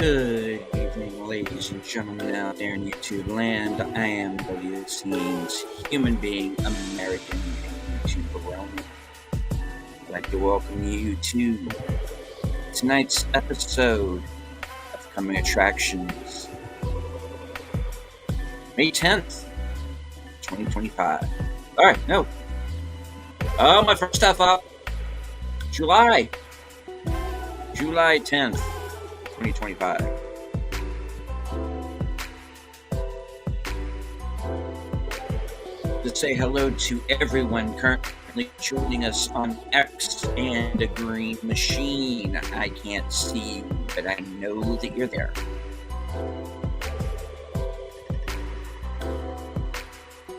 Good evening, ladies and gentlemen out there in YouTube land. I am WC's human being, American YouTube realm. I'd like to welcome you to tonight's episode of Coming Attractions, May 10th, 2025. Alright, no. Oh, my first stuff up. July 10th, 2025. To say hello to everyone currently joining us on X and a Green Machine. I can't see you, but I know that you're there.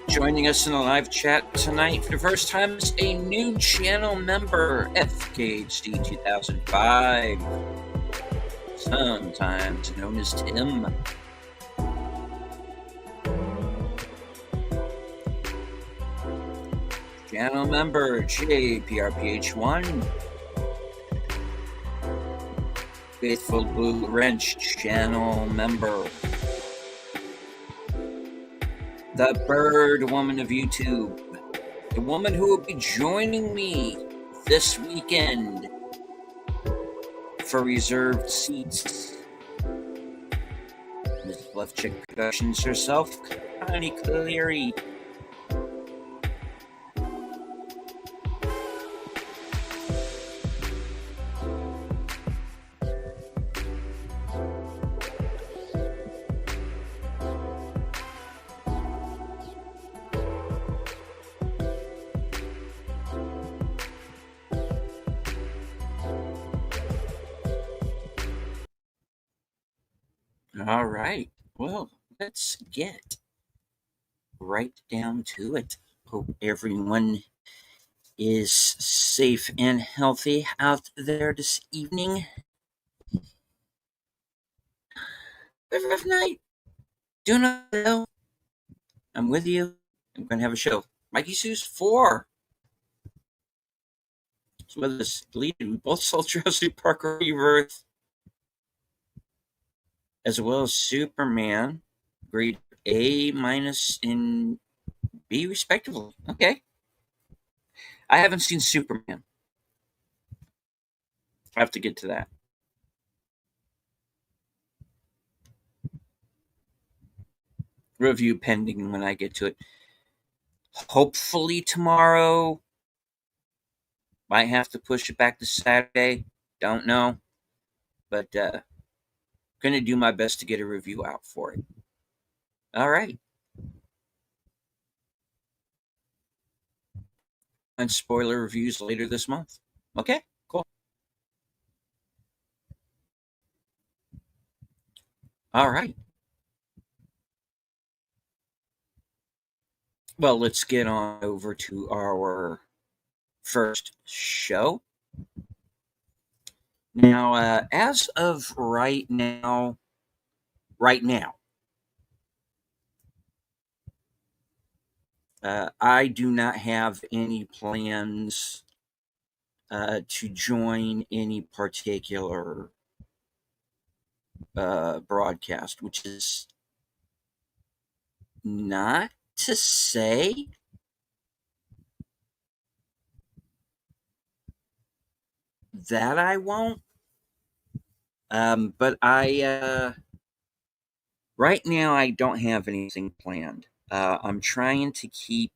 Joining us in the live chat tonight for the first time is a new channel member, FKHD 2005, sometimes known as Tim. Channel member JPRPH1, Faithful Blue Wrench channel member, the Bird Woman of YouTube, the woman who will be joining me this weekend for reserved seats, Miss Left Chick Productions herself, Connie Cleary. All right, well, let's get right down to it. Hope everyone is safe and healthy out there this evening. Have a rough night. Doing well. I'm with you. I'm going to have a show. Mikey Sue's 4. So with us deleted. We both saw Jurassic Park Rebirth, as well as Superman, grade A- and B respectively. Okay. I haven't seen Superman. I have to get to that. Review pending when I get to it. Hopefully tomorrow. Might have to push it back to Saturday. Don't know. But going to do my best to get a review out for it. All right. And spoiler reviews later this month. Okay, cool. All right. Well, let's get on over to our first show. Now, as of right now, I do not have any plans to join any particular broadcast, which is not to say that I won't. But I right now I don't have anything planned. I'm trying to keep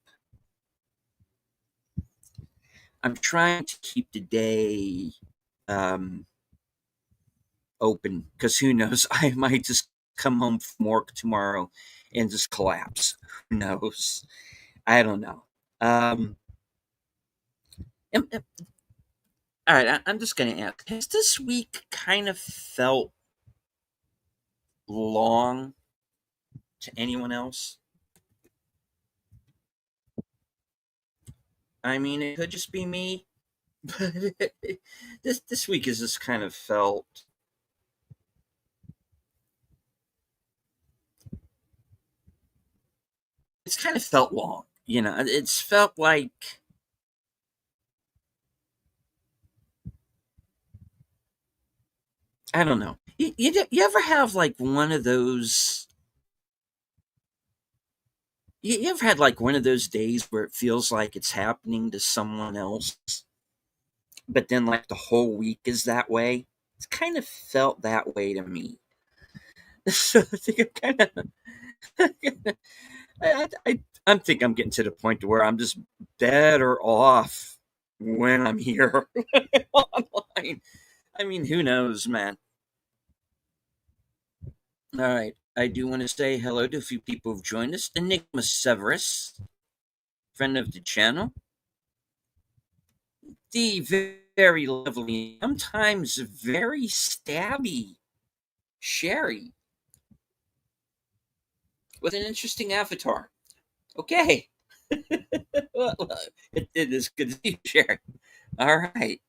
the day open, because who knows, I might just come home from work tomorrow and just collapse. Who knows? I don't know. All right, I'm just going to ask, has this week kind of felt long to anyone else? I mean, it could just be me, but this week has just kind of felt it's kind of felt long. It's felt like I don't know. You ever have like one of those? You ever had like one of those days where it feels like it's happening to someone else, but then like the whole week is that way? It's kind of felt that way to me. So I think I'm kind of, I think I'm getting to the point to where I'm just better off when I'm here online. I mean, who knows, man? All right. I do want to say hello to a few people who've joined us. Enigma Severus, friend of the channel. The very lovely, sometimes very stabby Sherry with an interesting avatar. Okay. Well, it is good to see you, Sherry. All right.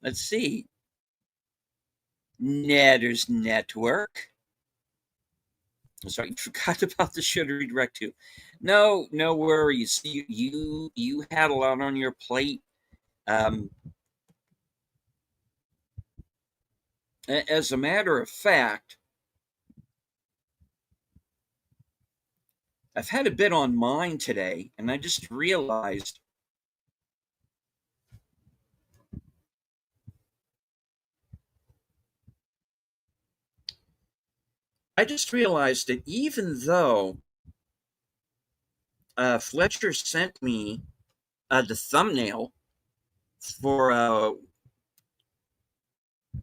Let's see. Netters Network. Sorry, you forgot about the should redirect to. No, no worries. You had a lot on your plate. Um, as a matter of fact, I've had a bit on mine today, and I just realized that even though Fletcher sent me the thumbnail for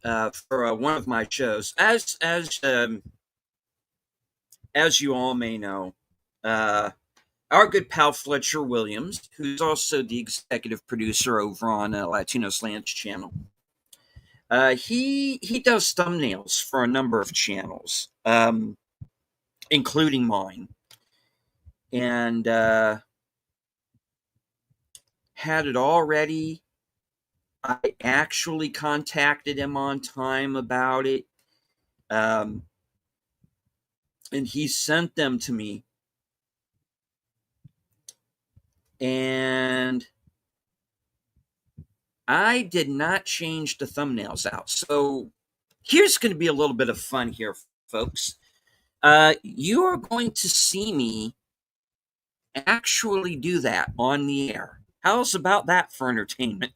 one of my shows, as you all may know, our good pal Fletcher Williams, who's also the executive producer over on Latino Slants channel, he does thumbnails for a number of channels, including mine, and had it all ready. I actually contacted him on time about it, and he sent them to me. And I did not change the thumbnails out. So here's going to be a little bit of fun here, folks. You are going to see me actually do that on the air. How's about that for entertainment?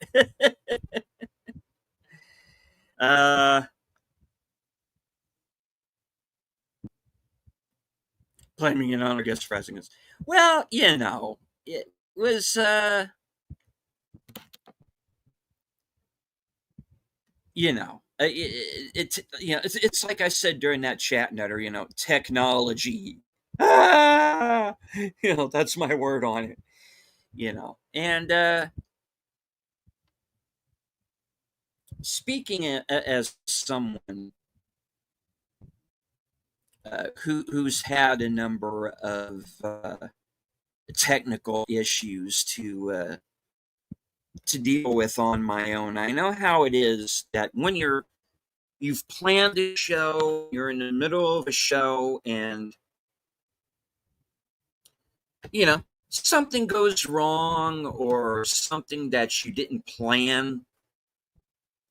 Blaming it on our guest phrasing is, well, it was, it's like I said during that chat nutter, technology. Ah, that's my word on it. And speaking as someone who's had a number of technical issues to deal with on my own, I know how it is that when you've planned a show, you're in the middle of a show, and something goes wrong or something that you didn't plan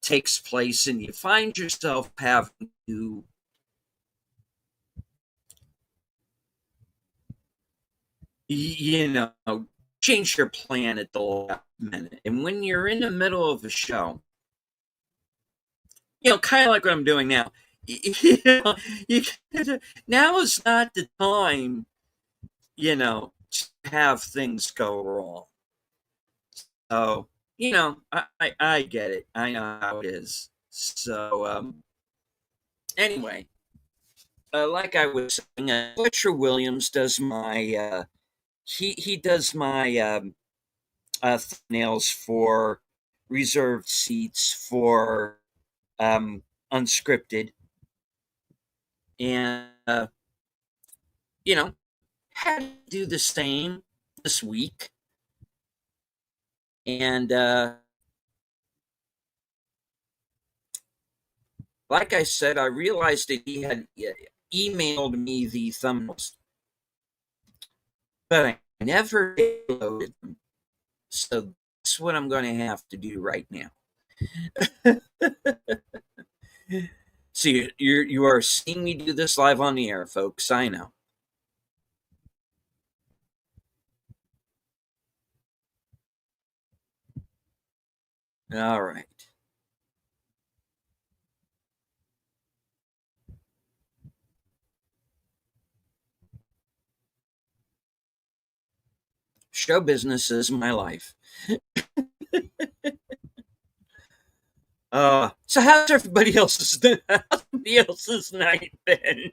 takes place, and you find yourself having to change your plan at the last minute. And when you're in the middle of a show, kind of like what I'm doing now, you now is not the time, to have things go wrong. So, I get it. I know how it is. So, anyway, like I was saying, Fletcher Williams does my he does my thumbnails for reserved seats for unscripted, and had to do the same this week, and like I said, I realized that he had emailed me the thumbnails, but I never downloaded them. So that's what I'm going to have to do right now. See, you are seeing me do this live on the air, folks. I know. All right. Show business is my life. So how's everybody else's night been?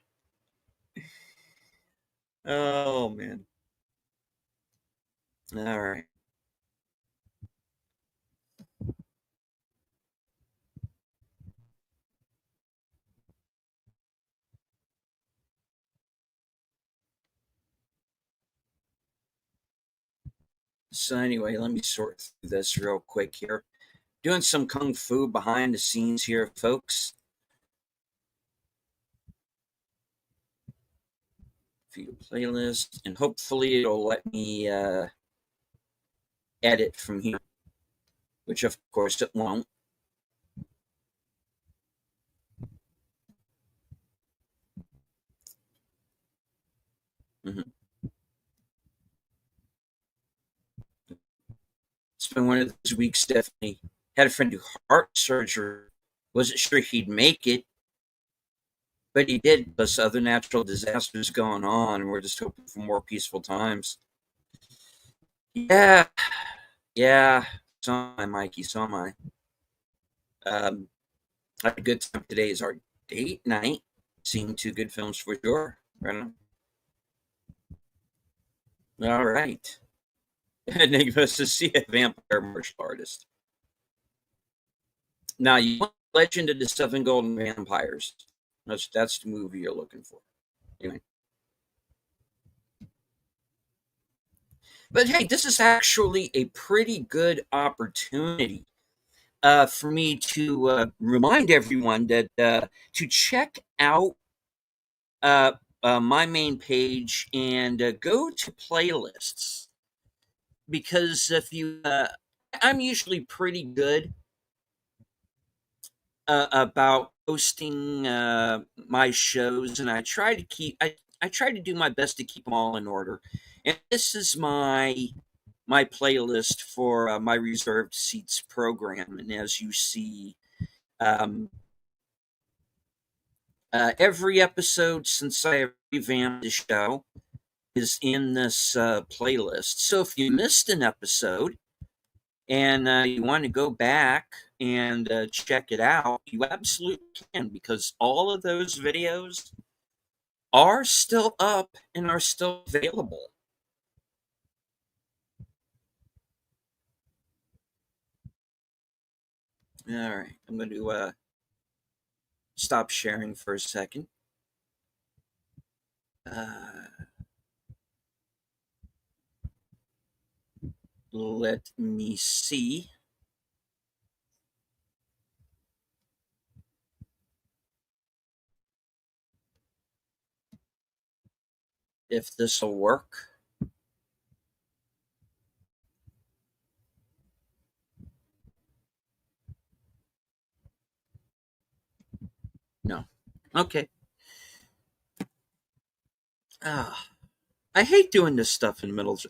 Oh man. All right. So anyway, let me sort through this real quick here. Doing some kung fu behind the scenes here, folks. View playlist, and hopefully it'll let me edit from here, which of course it won't. Mm-hmm. It's been one of those weeks, definitely. Had a friend do heart surgery. Wasn't sure he'd make it, but he did. Plus, other natural disasters going on, and we're just hoping for more peaceful times. Yeah, yeah. So am I, Mikey. So am I. Um, I had a good time. Today is our date night. Seeing two good films for sure. Right on. All right. Nick goes to see a vampire martial artist. Now, you want Legend of the Seven Golden Vampires. That's the movie you're looking for. Anyway. But hey, this is actually a pretty good opportunity for me to remind everyone that to check out my main page and go to playlists, because if you, I'm usually pretty good about posting my shows, and I try to do my best to keep them all in order. And this is my playlist for my reserved seats program. And as you see, um, every episode since I revamped the show is in this playlist. So if you missed an episode and you want to go back and check it out, you absolutely can, because all of those videos are still up and are still available. All right, I'm going to stop sharing for a second. Let me see if this will work. No. Okay. I hate doing this stuff in the middle.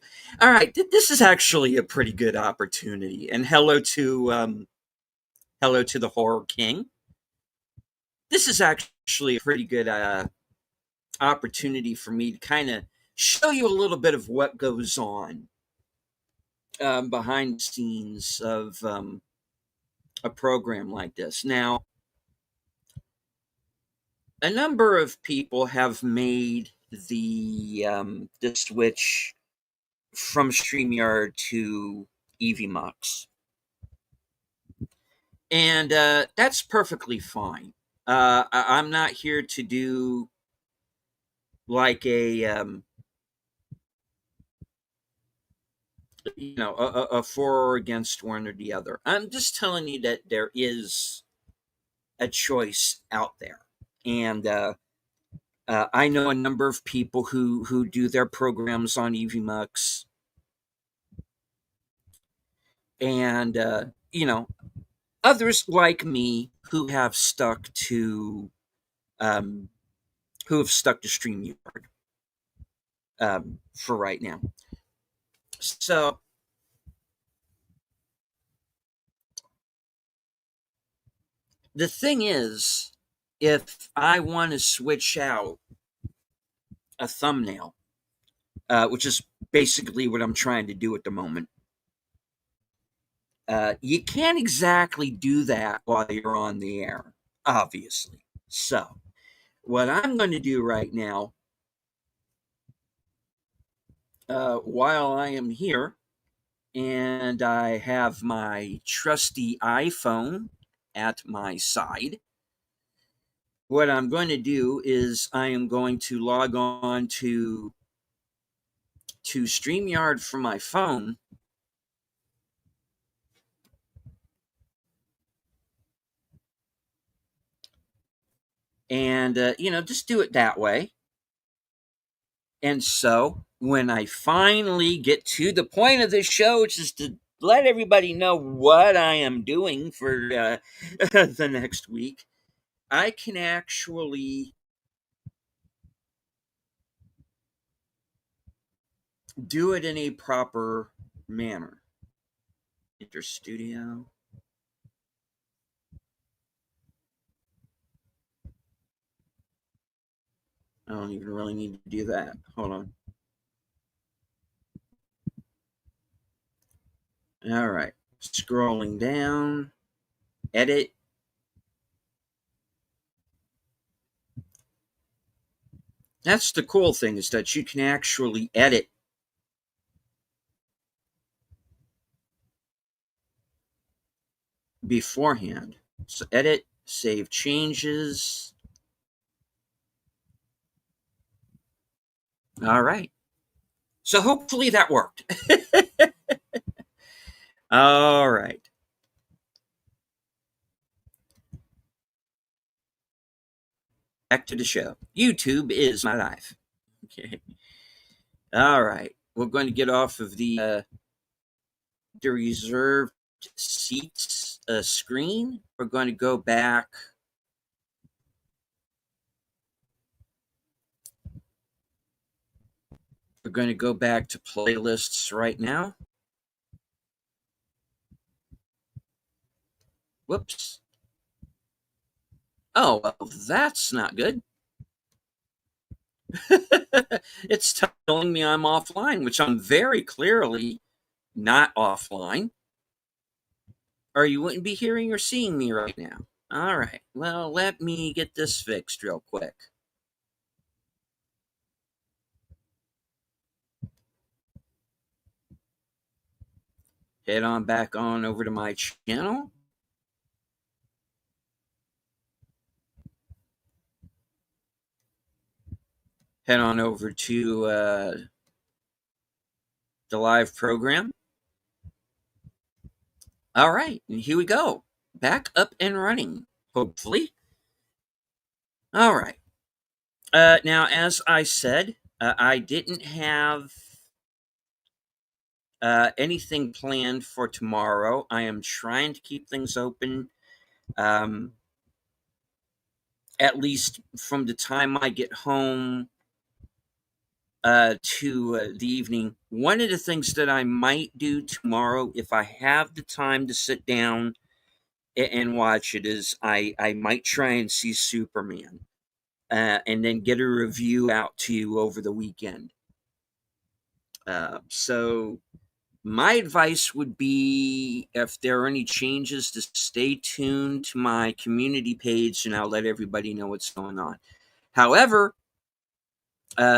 All right, this is actually a pretty good opportunity. And hello to the Horror King. This is actually a pretty good opportunity for me to kind of show you a little bit of what goes on behind the scenes of a program like this. Now, a number of people have made the switch from StreamYard to EVMux, and that's perfectly fine. I'm not here to do like a a for or against one or the other. I'm just telling you that there is a choice out there, and I know a number of people who do their programs on EVMux, and you know, others like me who have stuck to um, StreamYard for right now. So the thing is, if I want to switch out a thumbnail, which is basically what I'm trying to do at the moment, you can't exactly do that while you're on the air, obviously. So, what I'm going to do right now, while I am here, and I have my trusty iPhone at my side, what I'm going to do is I am going to log on to StreamYard from my phone. And, just do it that way. And so when I finally get to the point of this show, which is to let everybody know what I am doing for the next week, I can actually do it in a proper manner. Enter studio. I don't even really need to do that. Hold on. All right. Scrolling down. Edit. That's the cool thing, is that you can actually edit beforehand. So edit, save changes. All right. So hopefully that worked. All right. Back to the show. YouTube is my life. Okay. All right. We're going to get off of the reserved seats screen. We're going to go back. We're going to go back to playlists right now. Whoops. Oh, well, that's not good. It's telling me I'm offline, which I'm very clearly not offline, or you wouldn't be hearing or seeing me right now. All right. Well, let me get this fixed real quick. Head on back on over to my channel. Head on over to the live program. All right, and here we go. Back up and running, hopefully. All right. Now, as I said, I didn't have anything planned for tomorrow. I am trying to keep things open, at least from the time I get home to the evening. One of the things that I might do tomorrow, if I have the time to sit down and watch it, is I might try and see Superman, and then get a review out to you over the weekend. So my advice would be, if there are any changes, to stay tuned to my community page, and I'll let everybody know what's going on. However,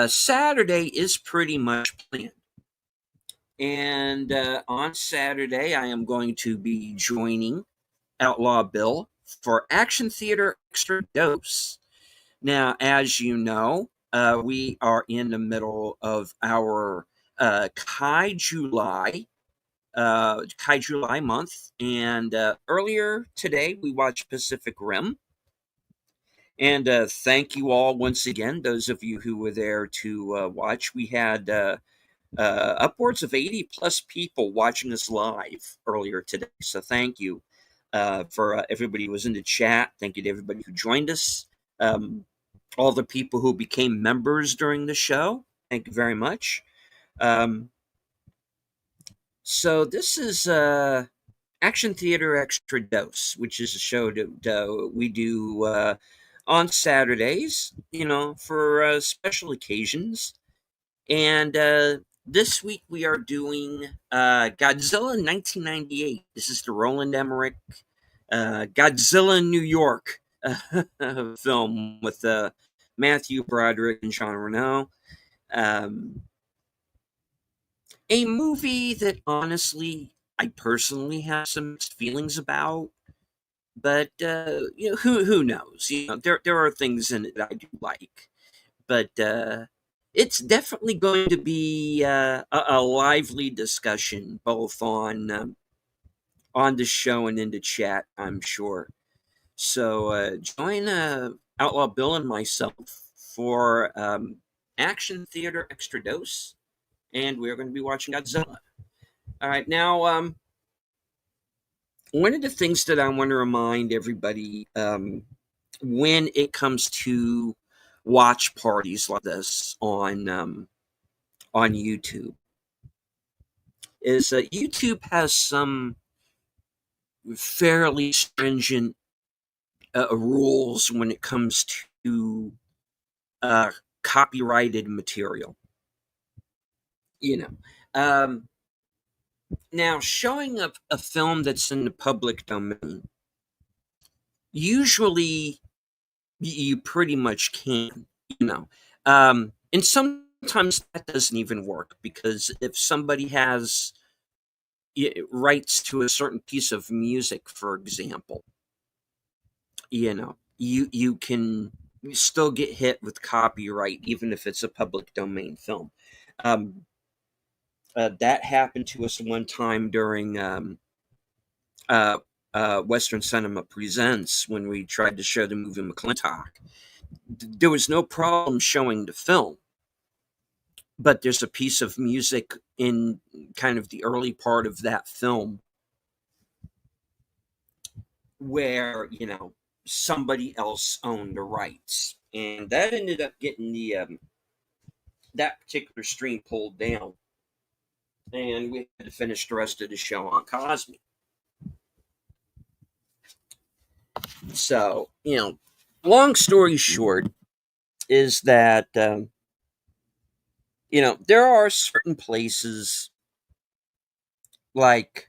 Saturday is pretty much planned. And on Saturday, I am going to be joining Outlaw Bill for Action Theater Extra Dose. Now, as you know, we are in the middle of our Kai July month, and earlier today we watched Pacific Rim. And thank you all once again, those of you who were there to watch. We had upwards of 80 plus people watching us live earlier today, so thank you. for everybody who was in the chat. Thank you to everybody who joined us. All the people who became members during the show. Thank you very much. So this is Action Theater Extra Dose, which is a show that we do on Saturdays, for special occasions. And this week we are doing Godzilla 1998. This is the Roland Emmerich Godzilla New York film with Matthew Broderick and Jean Reno. A movie that honestly I personally have some mixed feelings about, but who knows? There are things in it that I do like, but it's definitely going to be a lively discussion both on the show and in the chat, I'm sure. So join Outlaw Bill and myself for Action Theater Extra Dose, and we're going to be watching Godzilla. All right, now one of the things that I want to remind everybody when it comes to watch parties like this on YouTube is YouTube has some fairly stringent rules when it comes to copyrighted material. Now, showing a film that's in the public domain, usually you pretty much can, and sometimes that doesn't even work, because if somebody has rights to a certain piece of music, for example, you can still get hit with copyright even if it's a public domain film. That happened to us one time during Western Cinema Presents when we tried to show the movie McClintock. There was no problem showing the film, but there's a piece of music in kind of the early part of that film where somebody else owned the rights, and that ended up getting the that particular stream pulled down, and we had to finish the rest of the show on Cosme. So, long story short is that, there are certain places, like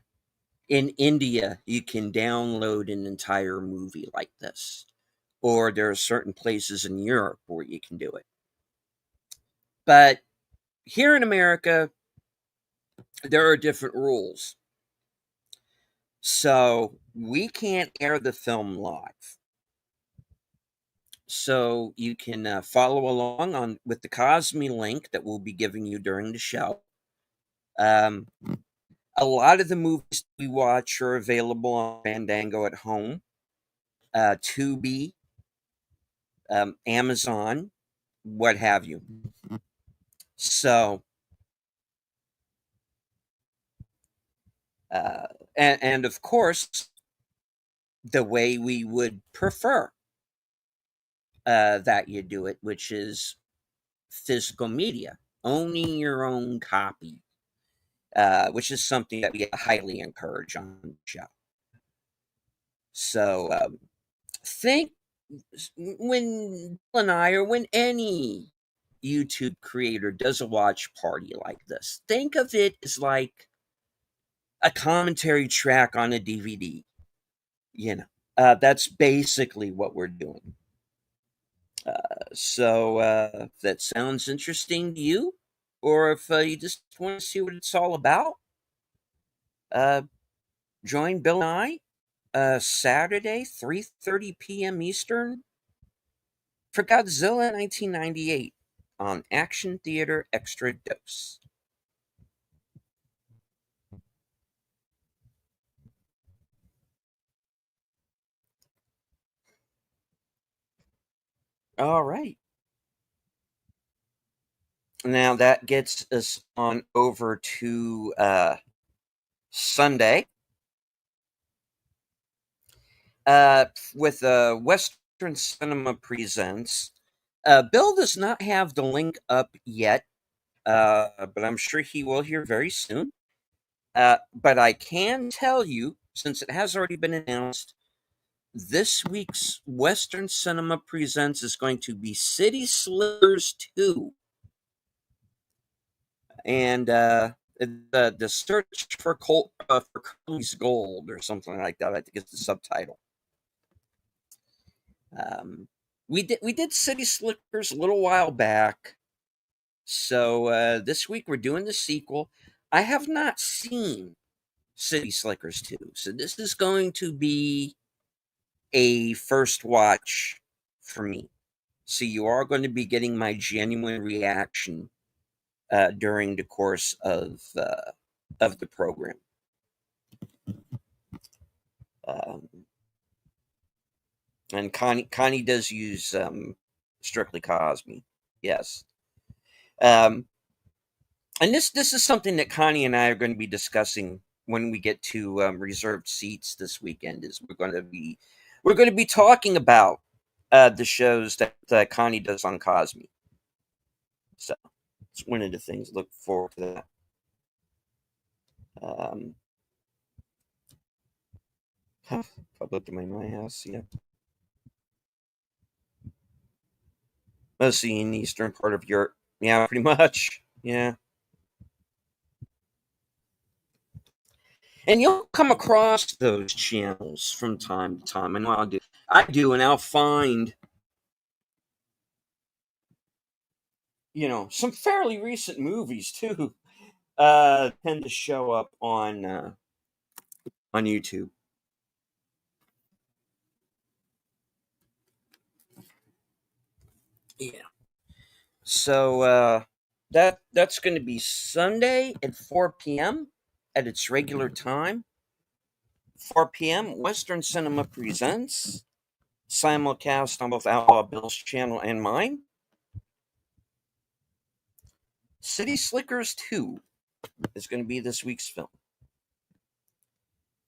in India, you can download an entire movie like this, or there are certain places in Europe where you can do it. But here in America, there are different rules. So we can't air the film live. So you can follow along with the Cosme link that we'll be giving you during the show. A lot of the movies we watch are available on Fandango at home, Tubi, Amazon, what have you. So, and of course, the way we would prefer that you do it, which is physical media, owning your own copy, which is something that we highly encourage on the show. So think when Bill and I, or when any YouTube creator does a watch party like this, think of it as like a commentary track on a DVD. That's basically what we're doing. So if that sounds interesting to you, or if you just want to see what it's all about, join Bill and I Saturday, 3:30 p.m. Eastern, for Godzilla 1998 on Action Theater Extra Dose. All right. Now that gets us on over to Sunday. with Western Cinema Presents. Bill does not have the link up yet, but I'm sure he will here very soon. But I can tell you, since it has already been announced, this week's Western Cinema Presents is going to be City Slickers 2. And the search for Curly's Gold or something like that, I think is the subtitle. We did City Slickers a little while back. So this week we're doing the sequel. I have not seen City Slickers 2. So this is going to be a first watch for me. So you are going to be getting my genuine reaction during the course of the program. And Connie does use Strictly Cosme. Yes. And this is something that Connie and I are going to be discussing when we get to reserved seats this weekend. Is we're going to be talking about the shows that Connie does on Cosme. So it's one of the things. Look forward to that. If I look at my house, yeah. Mostly in the eastern part of Europe. Yeah, pretty much. Yeah. And you'll come across those channels from time to time. I know I do, and I'll find, some fairly recent movies too. Tend to show up on YouTube. Yeah. So that's going to be Sunday at 4 p.m. at its regular time. 4 p.m. Western Cinema Presents, simulcast on both Outlaw Bill's channel and mine. City Slickers 2 is going to be this week's film.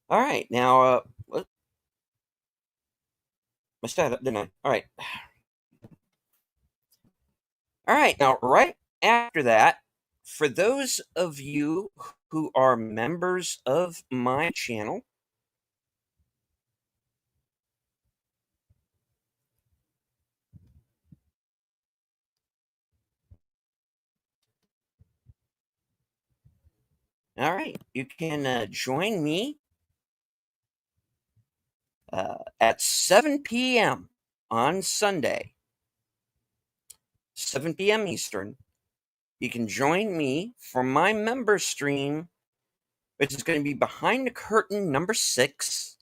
All right, now, I started up, didn't I? All right. All right, now, right after that, for those of you who are members of my channel, all right, you can join me at 7 p.m. on Sunday, 7 p.m. Eastern. You can join me for my member stream, which is going to be Behind the Curtain number 6.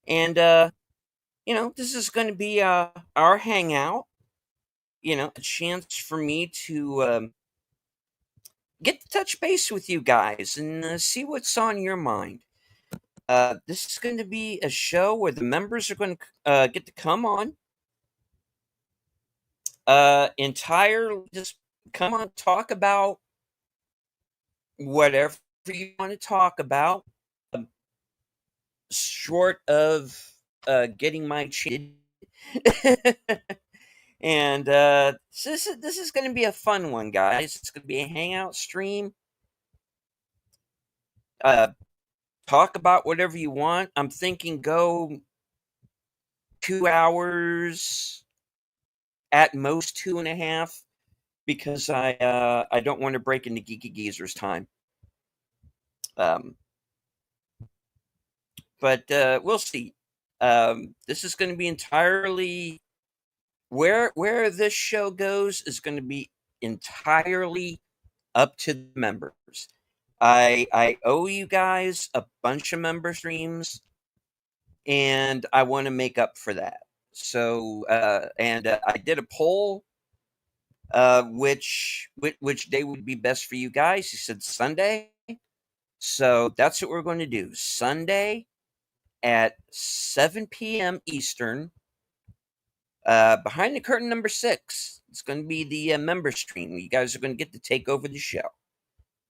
And, this is going to be our hangout, a chance for me to get to touch base with you guys and see what's on your mind. This is going to be a show where the members are going to get to come on. Just come on, talk about whatever you want to talk about, short of getting my cheated. And this is going to be a fun one, guys. It's going to be a hangout stream. Talk about whatever you want. I'm thinking go 2 hours, at most 2.5, because I don't want to break into Geeky Geezer's time. But we'll see. This is going to be entirely where this show goes is going to be entirely up to the members. I owe you guys a bunch of member streams, and I want to make up for that. So I did a poll, which day would be best for you guys. You said Sunday, so that's what we're going to do. Sunday at 7 p.m. Eastern. Behind the Curtain number 6. It's going to be the member stream. You guys are going to get to take over the show.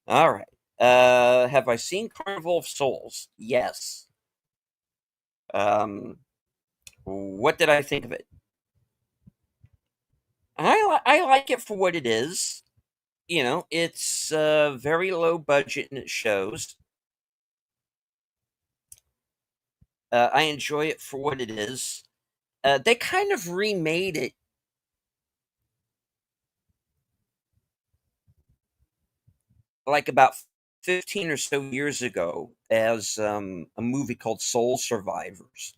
All right. Have I seen Carnival of Souls? Yes. What did I think of it? I like it for what it is. It's very low budget and it shows. I enjoy it for what it is. They kind of remade it like about 15 or so years ago as a movie called Soul Survivors.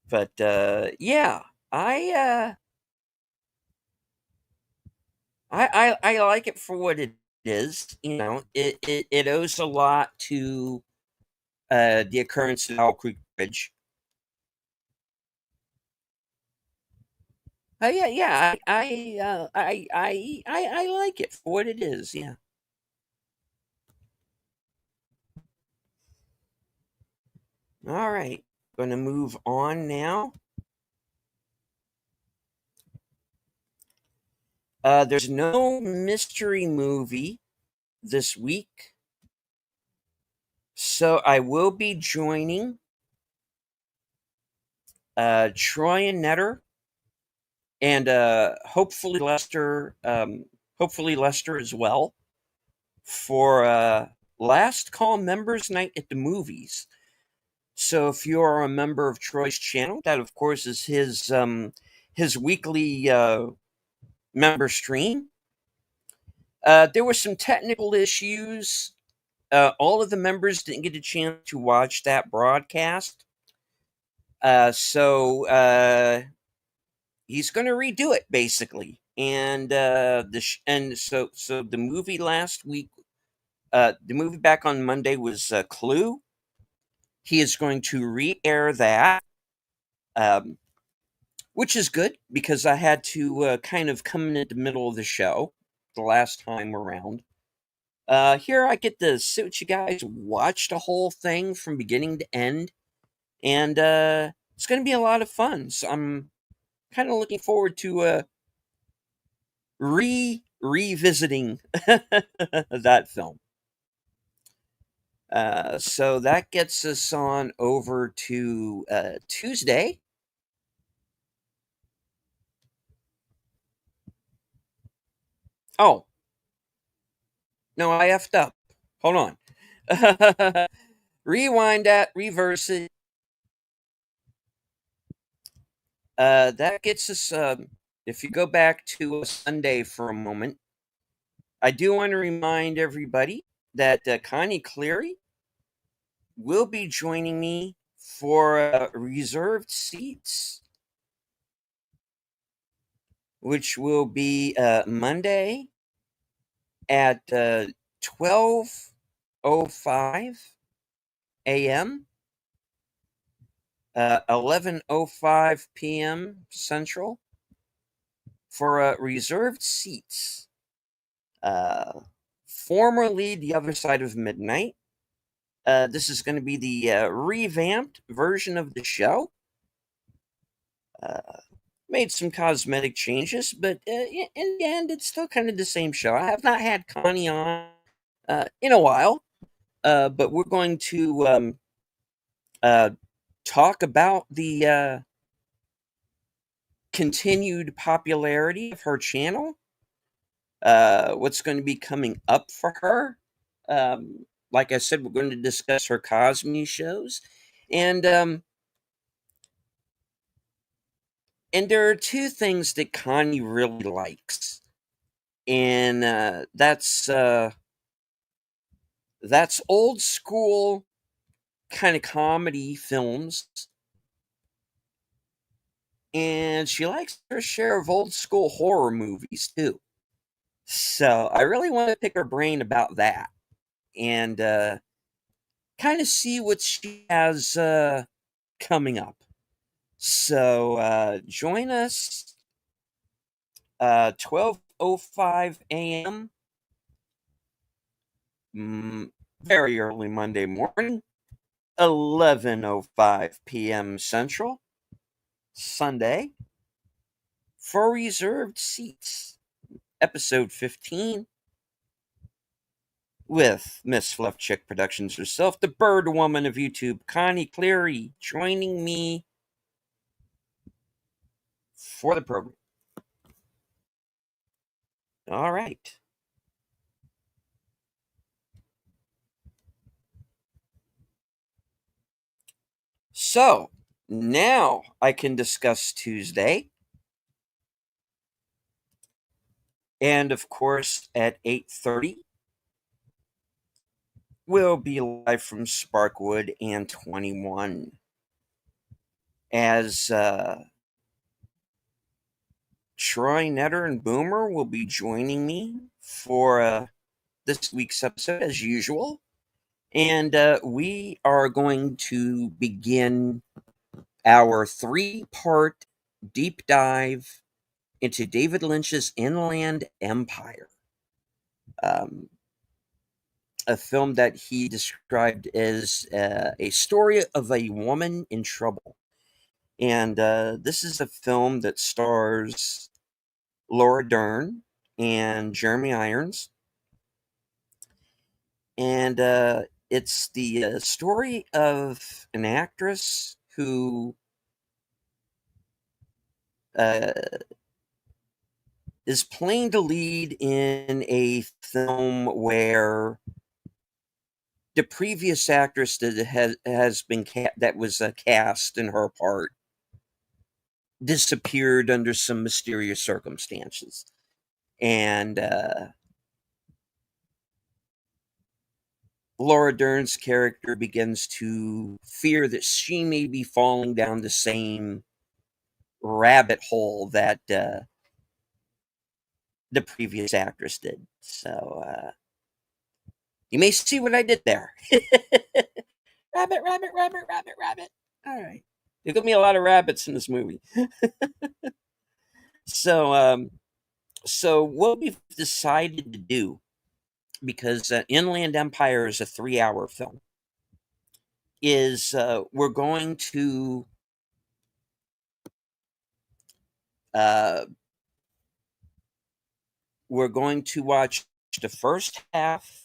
But yeah, I, uh, I like it for what it is. It owes a lot to the occurrence at Owl Creek Bridge. Yeah, yeah, I like it for what it is. Yeah. All right, going to move on now. There's no mystery movie this week, so I will be joining Troy and Netter, and hopefully Lester as well for last call members night at the movies. So if you are a member of Troy's channel, that of course is his weekly member stream. There were some technical issues. All of the members didn't get a chance to watch that broadcast. So he's going to redo it basically. And so the movie last week, the movie back on Monday was Clue. He is going to re-air that, um, which is good because I had to kind of come in at the middle of the show the last time around. Here I get to sit with you guys, watch the whole thing from beginning to end, and it's going to be a lot of fun. So I'm kind of looking forward to revisiting that film. So that gets us on over to Tuesday. Oh no, I effed up. Hold on. Rewind that, reverse it. That gets us. If you go back to Sunday for a moment, I do want to remind everybody that Connie Cleary will be joining me for reserved seats, which will be Monday at 12:05 a.m., 11:05 p.m. Central for reserved seats. Uh, Formerly the other side of midnight. This is going to be the revamped version of the show. Uh, Made some cosmetic changes, but in the end, it's still kind of the same show. I have not had Connie on in a while, but we're going to uh, talk about the continued popularity of her channel, what's going to be coming up for her. Like I said, we're going to discuss her Cosme shows, and there are two things that Connie really likes, and that's old school kind of comedy films, and she likes her share of old school horror movies too. So I really want to pick her brain about that and kind of see what she has coming up. So join us 12:05 a.m. Very early Monday morning, 11:05 p.m. Central, Sunday, for reserved seats. Episode 15. with Miss Fluff Chick Productions herself, the Bird Woman of YouTube, Connie Cleary, joining me for the program. All right. So now I can discuss Tuesday. And of course, at 8:30, we'll be live from Sparkwood and 21 as Troy Netter and Boomer will be joining me for this week's episode as usual. And we are going to begin our 3-part deep dive into David Lynch's Inland Empire, a film that he described as a story of a woman in trouble. And this is a film that stars Laura Dern and Jeremy Irons. And it's the story of an actress who is playing the lead in a film where the previous actress that has been that was cast in her part disappeared under some mysterious circumstances, and Laura Dern's character begins to fear that she may be falling down the same rabbit hole that the previous actress did. So you may see what I did there. Rabbit, rabbit, rabbit, rabbit, rabbit. All right. There's going to be a lot of rabbits in this movie. So what we've decided to do, because Inland Empire is a 3-hour film, is we're going to watch the first half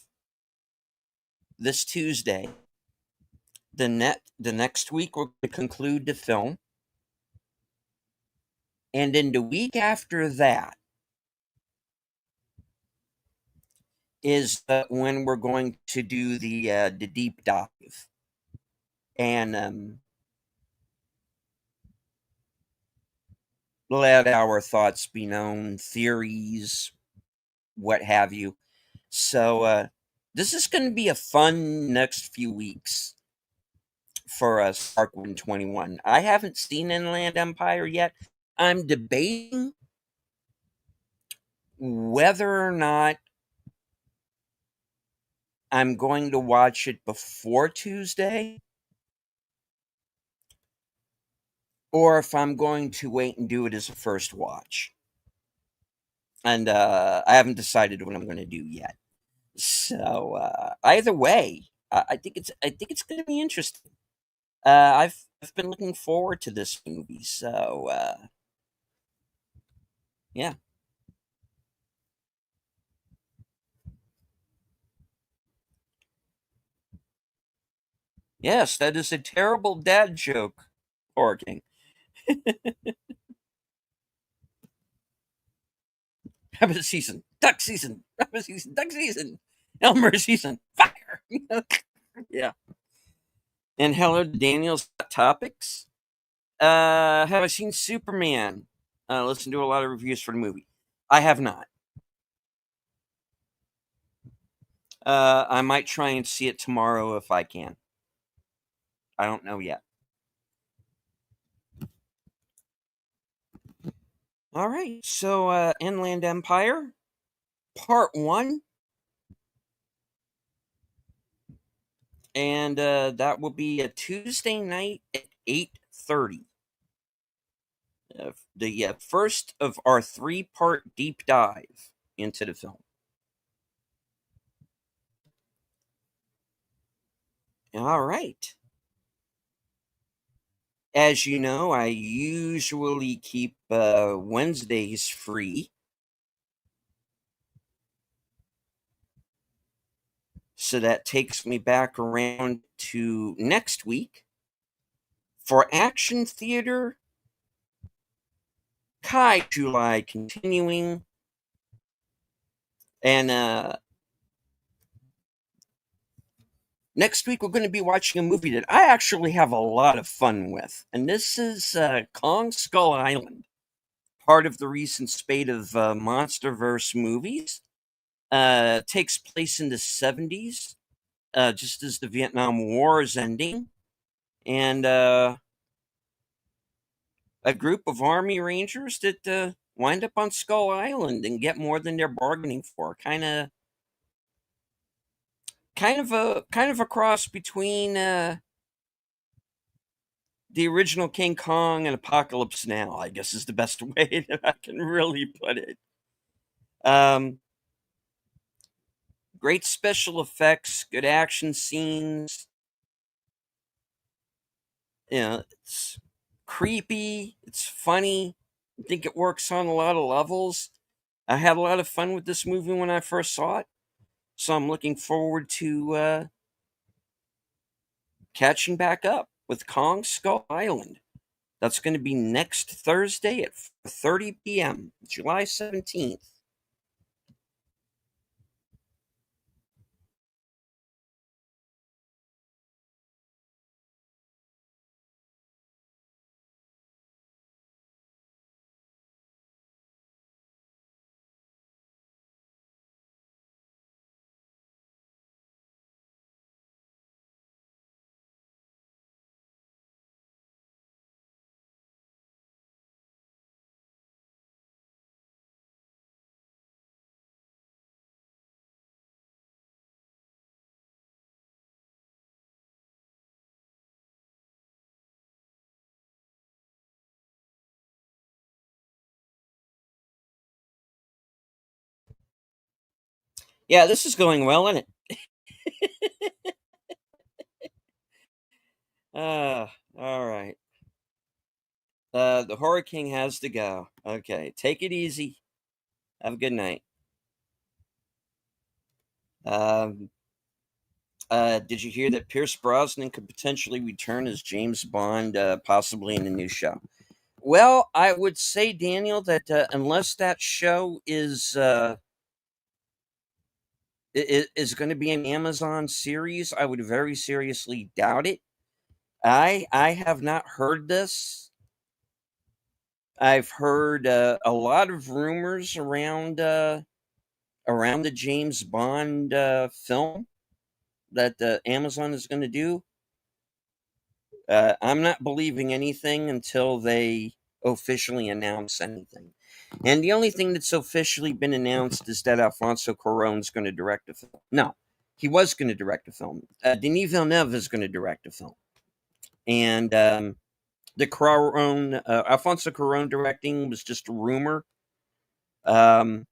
this Tuesday. The next week we're going to conclude the film, and then the week after that is when we're going to do the deep dive, and let our thoughts be known, theories, what have you. So this is going to be a fun next few weeks for us, Sparkwood 21. I haven't seen Inland Empire yet. I'm debating whether or not I'm going to watch it before Tuesday, or if I'm going to wait and do it as a first watch. And I haven't decided what I'm going to do yet. So either way, I think it's going to be interesting. I've been looking forward to this movie. So yeah. Yes, that is a terrible dad joke, Horking. Rabbit season, duck season, rabbit season, duck season, Elmer season, fire. Yeah. And hello to Daniel's topics. Have I seen Superman? Listened to a lot of reviews for the movie. I have not. I might try and see it tomorrow if I can. I don't know yet. All right. So, Inland Empire, Part 1. And that will be a Tuesday night at 8:30. The first of our 3-part deep dive into the film. All right. As you know, I usually keep Wednesdays free. So that takes me back around to next week. For action theater, Kai July continuing. And next week, we're going to be watching a movie that I actually have a lot of fun with. And this is Kong Skull Island, part of the recent spate of MonsterVerse movies. Takes place in the 70s, just as the Vietnam War is ending. And a group of Army Rangers that wind up on Skull Island and get more than they're bargaining for. Kind of a cross between the original King Kong and Apocalypse Now, I guess is the best way that I can really put it. Great special effects, good action scenes. It's creepy, it's funny. I think it works on a lot of levels. I had a lot of fun with this movie when I first saw it, so I'm looking forward to catching back up with Kong Skull Island. That's going to be next Thursday at 4:30 p.m., July 17th. Yeah, this is going well, isn't it? All right. The Horror King has to go. Okay, take it easy. Have a good night. Um, did you hear that Pierce Brosnan could potentially return as James Bond, possibly in a new show? Well, I would say, Daniel, that unless that show is going to be an Amazon series, I would very seriously doubt it. I have not heard this. I've heard a lot of rumors around the James Bond film that Amazon is going to do. I'm not believing anything until they officially announce anything. And the only thing that's officially been announced is that Alfonso Cuarón's going to direct a film. No, he was going to direct a film. Denis Villeneuve is going to direct a film. And the Cuarón, Alfonso Cuarón directing was just a rumor. Um,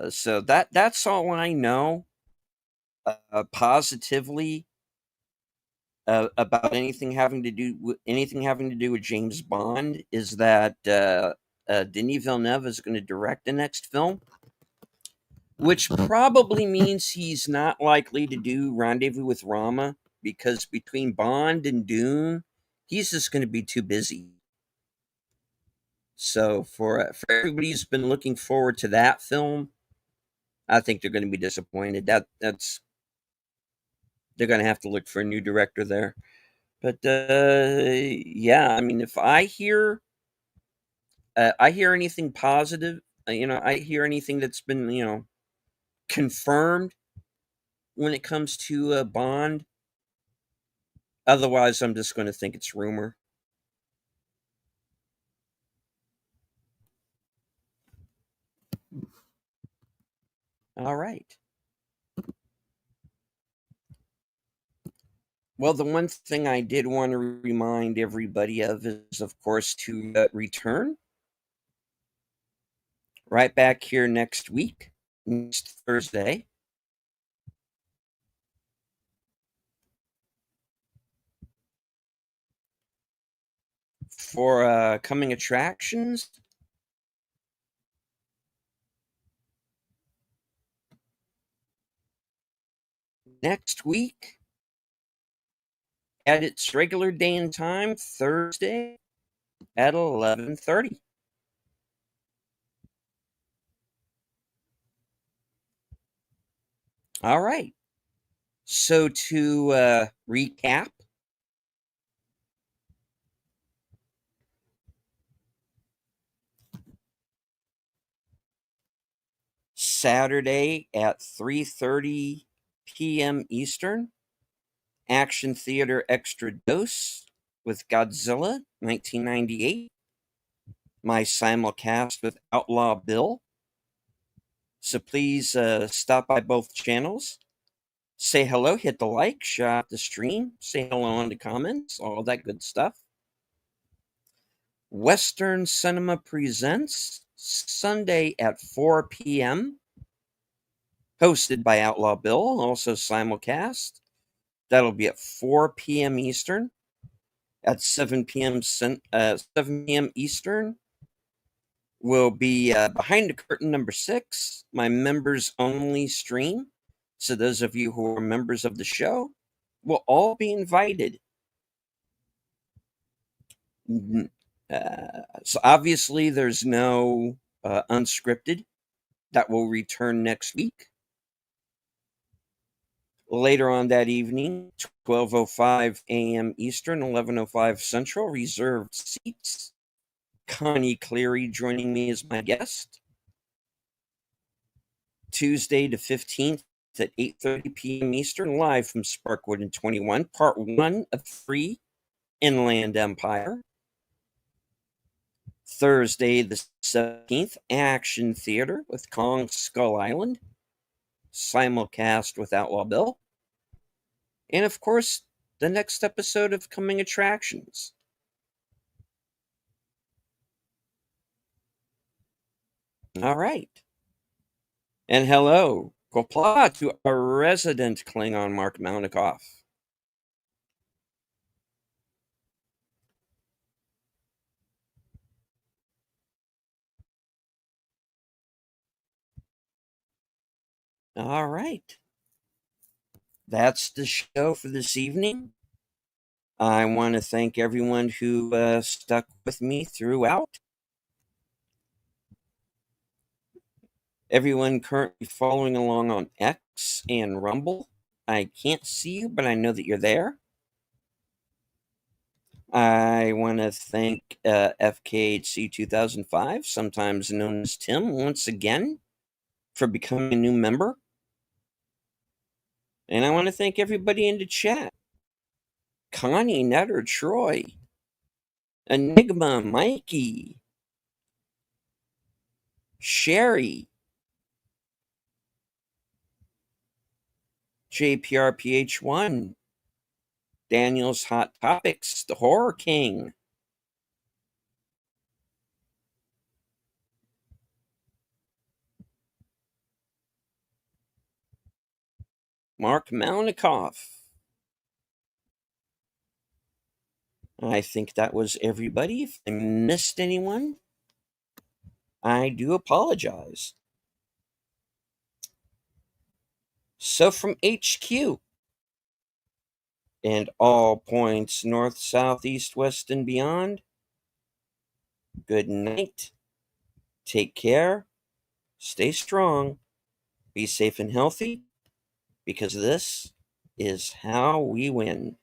so that's all I know positively about anything having to do with James Bond is that Denis Villeneuve is going to direct the next film, which probably means he's not likely to do Rendezvous with Rama because between Bond and Dune, he's just going to be too busy. So for everybody who's been looking forward to that film, I think they're going to be disappointed. That's they're going to have to look for a new director there. But yeah, I mean, if I hear anything positive, I hear anything that's been confirmed when it comes to Bond. Otherwise, I'm just going to think it's rumor. All right. Well, the one thing I did want to remind everybody of is, of course, to return right back here next week, next Thursday, for coming attractions. next week at its regular day and time, Thursday at 11:30. All right. So to recap, Saturday at 3:30 p.m. Eastern, Action Theater Extra Dose with Godzilla 1998. My simulcast with Outlaw Bill. So please stop by both channels. Say hello, hit the like, share out the stream, say hello in the comments, all that good stuff. Western Cinema Presents, Sunday at 4 p.m. Hosted by Outlaw Bill, also simulcast. That'll be at 4 p.m. Eastern. At 7 p.m. 7 p.m. Eastern will be Behind the Curtain number 6, my members only stream. So those of you who are members of the show will all be invited. So obviously there's no unscripted. That will return next week. Later on that evening, 12:05 a.m. Eastern, 11:05 Central, reserved seats. Connie Cleary joining me as my guest. Tuesday the 15th at 8:30 p.m. Eastern, live from Sparkwood and 21, part 1 of 3, Inland Empire. Thursday the 17th, Action Theater with Kong Skull Island, simulcast with Outlaw Bill. And of course, the next episode of Coming Attractions. All right. And hello, Qapla' to our resident Klingon, Mark Malnikoff. All right. That's the show for this evening. I want to thank everyone who stuck with me throughout. Everyone currently following along on X and Rumble. I can't see you, but I know that you're there. I want to thank FKHC 2005, sometimes known as Tim, once again for becoming a new member. And I want to thank everybody in the chat. Connie, Netter, Troy, Enigma, Mikey, Sherry, JPRPH1, Daniel's Hot Topics, The Horror King, Mark Malnikoff. I think that was everybody. If I missed anyone, I do apologize. So from HQ and all points north, south, east, west, and beyond, good night. Take care. Stay strong. Be safe and healthy, because this is how we win.